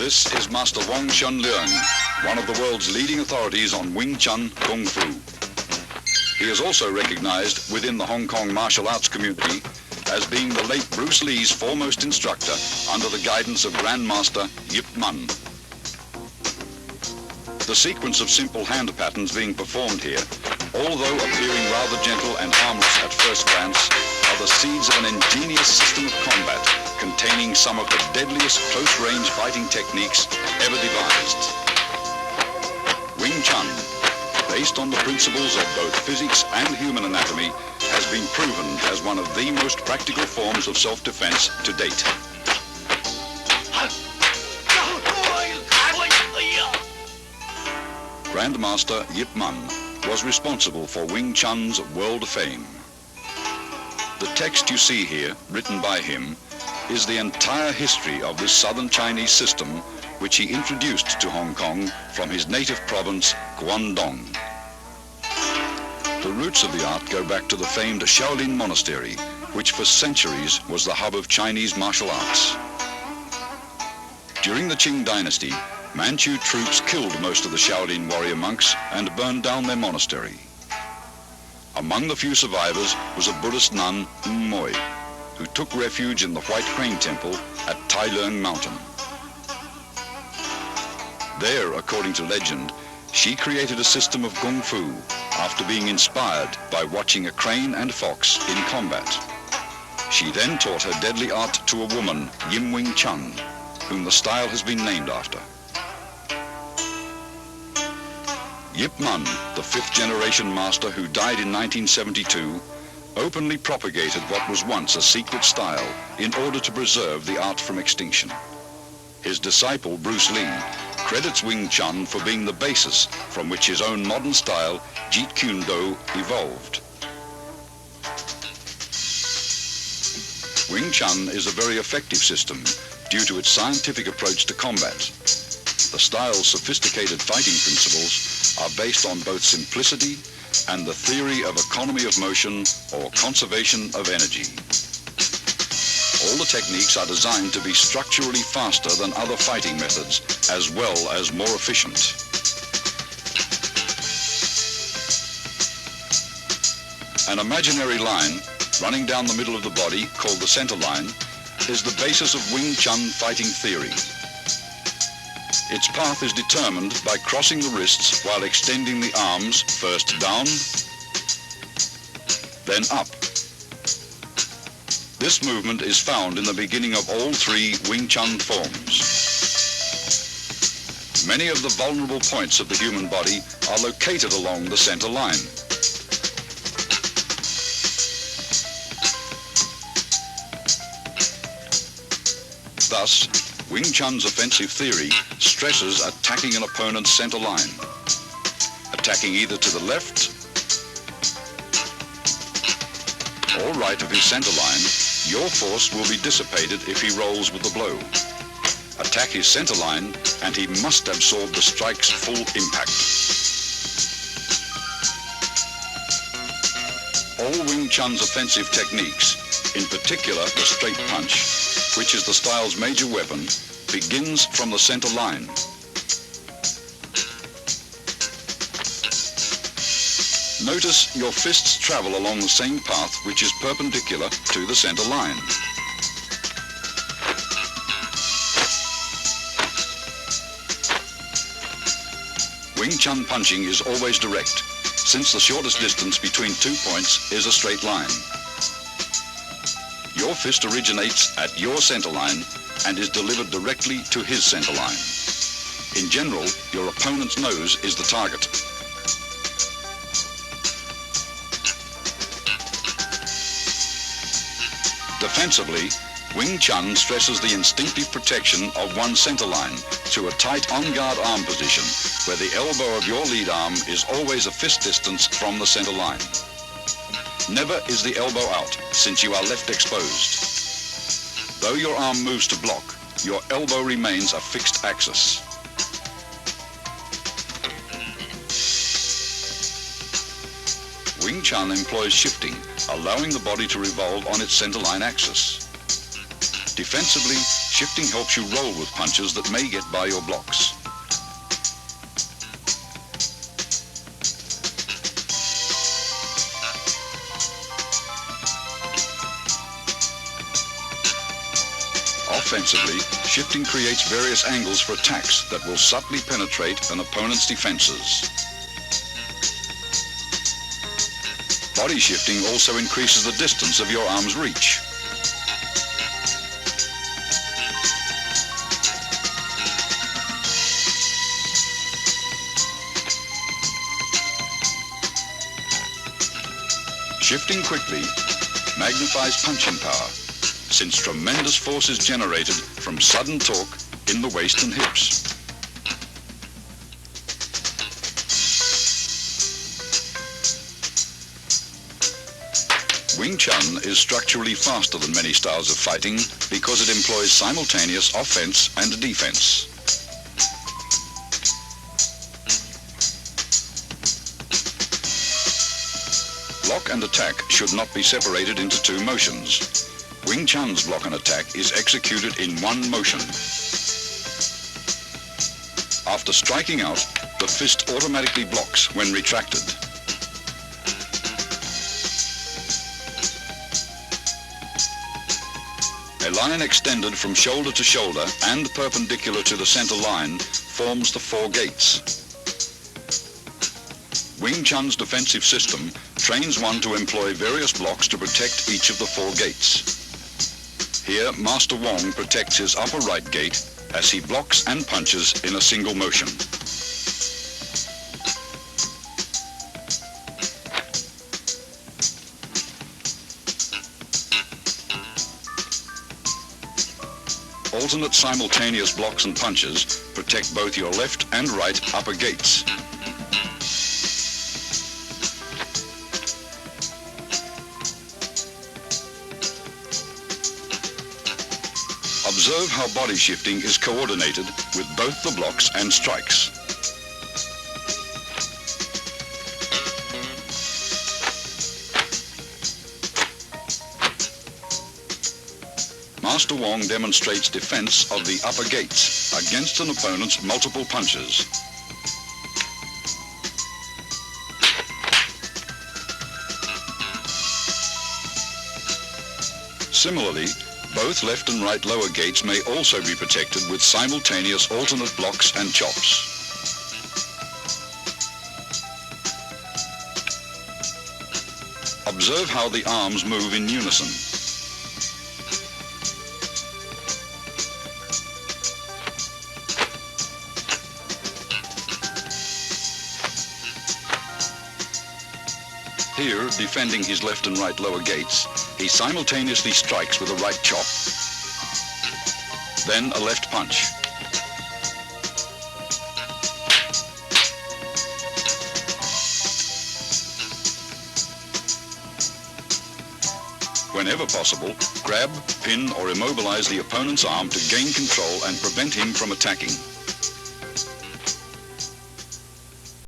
This is Master Wong Shun Leung, one of the world's leading authorities on Wing Chun Kung Fu. He is also recognized within the Hong Kong martial arts community as being the late Bruce Lee's foremost instructor under the guidance of Grandmaster Yip Man. The sequence of simple hand patterns being performed here, although appearing rather gentle and harmless at first glance, are the seeds of an ingenious system of combat containing some of the deadliest close-range fighting techniques ever devised. Wing Chun, based on the principles of both physics and human anatomy, has been proven as one of the most practical forms of self-defense to date. Grandmaster Yip Man was responsible for Wing Chun's world fame. The text you see here, written by him, is the entire history of this southern Chinese system which he introduced to Hong Kong from his native province, Guangdong. The roots of the art go back to the famed Shaolin Monastery, which for centuries was the hub of Chinese martial arts. During the Qing dynasty, Manchu troops killed most of the Shaolin warrior monks and burned down their monastery. Among the few survivors was a Buddhist nun, Moy, who took refuge in the White Crane Temple at Tai Leung Mountain. There, according to legend, she created a system of Kung Fu after being inspired by watching a crane and fox in combat. She then taught her deadly art to a woman, Yim Wing Chun, whom the style has been named after. Yip Man, the fifth-generation master who died in 1972, openly propagated what was once a secret style in order to preserve the art from extinction. His disciple, Bruce Lee, credits Wing Chun for being the basis from which his own modern style, Jeet Kune Do, evolved. Wing Chun is a very effective system due to its scientific approach to combat. The style's sophisticated fighting principles are based on both simplicity and the theory of economy of motion or conservation of energy. All the techniques are designed to be structurally faster than other fighting methods, as well as more efficient. An imaginary line running down the middle of the body, called the center line, is the basis of Wing Chun fighting theory. Its path is determined by crossing the wrists while extending the arms first down, then up. This movement is found in the beginning of all three Wing Chun forms. Many of the vulnerable points of the human body are located along the center line. Thus, Wing Chun's offensive theory stresses attacking an opponent's center line. Attacking either to the left or right of his center line, your force will be dissipated if he rolls with the blow. Attack his center line and he must absorb the strike's full impact. All Wing Chun's offensive techniques, in particular the straight punch, which is the style's major weapon, begins from the center line. Notice your fists travel along the same path which is perpendicular to the center line. Wing Chun punching is always direct, since the shortest distance between 2 points is a straight line. Your fist originates at your center line and is delivered directly to his center line. In general, your opponent's nose is the target. Defensively, Wing Chun stresses the instinctive protection of one's center line to a tight on-guard arm position where the elbow of your lead arm is always a fist distance from the center line. Never is the elbow out, since you are left exposed. Though your arm moves to block, your elbow remains a fixed axis. Wing Chun employs shifting, allowing the body to revolve on its center line axis. Defensively, shifting helps you roll with punches that may get by your blocks. Offensively, shifting creates various angles for attacks that will subtly penetrate an opponent's defenses. Body shifting also increases the distance of your arm's reach. Shifting quickly magnifies punching power, since tremendous force is generated from sudden torque in the waist and hips. Wing Chun is structurally faster than many styles of fighting because it employs simultaneous offense and defense. Block and attack should not be separated into two motions. Wing Chun's block and attack is executed in one motion. After striking out, the fist automatically blocks when retracted. A line extended from shoulder to shoulder and perpendicular to the center line forms the four gates. Wing Chun's defensive system trains one to employ various blocks to protect each of the four gates. Here, Master Wong protects his upper right gate as he blocks and punches in a single motion. Alternate simultaneous blocks and punches protect both your left and right upper gates. Observe how body shifting is coordinated with both the blocks and strikes. Master Wong demonstrates defense of the upper gates against an opponent's multiple punches. Similarly, both left and right lower gates may also be protected with simultaneous alternate blocks and chops. Observe how the arms move in unison. Here, defending his left and right lower gates, he simultaneously strikes with a right chop, then a left punch. Whenever possible, grab, pin, or immobilize the opponent's arm to gain control and prevent him from attacking.